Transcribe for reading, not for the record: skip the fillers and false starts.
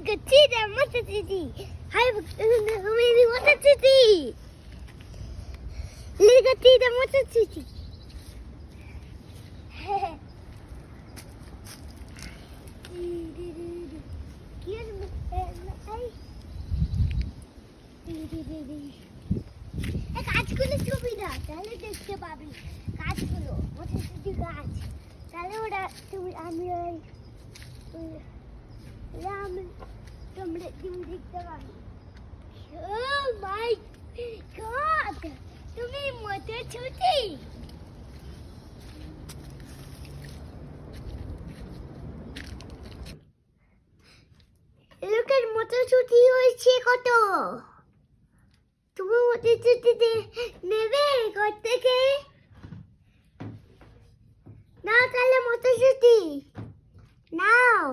Gatita Matati. Hi, maybe what a city. Ligatita Matati. গাছগুলো ছবি না তাহলে দেখতে পাবি গাছগুলো ওটা শুধু গাছ তাহলে ওটা তুমি আমি তোমরা তুমি দেখতে পাবি ও মাই গড তুমি মটরছুটি লোকের মটরছুটি হয়েছে কত তুমি মটরছুটি নেবে ঘর থেকে না তাহলে মটরছুটি নাও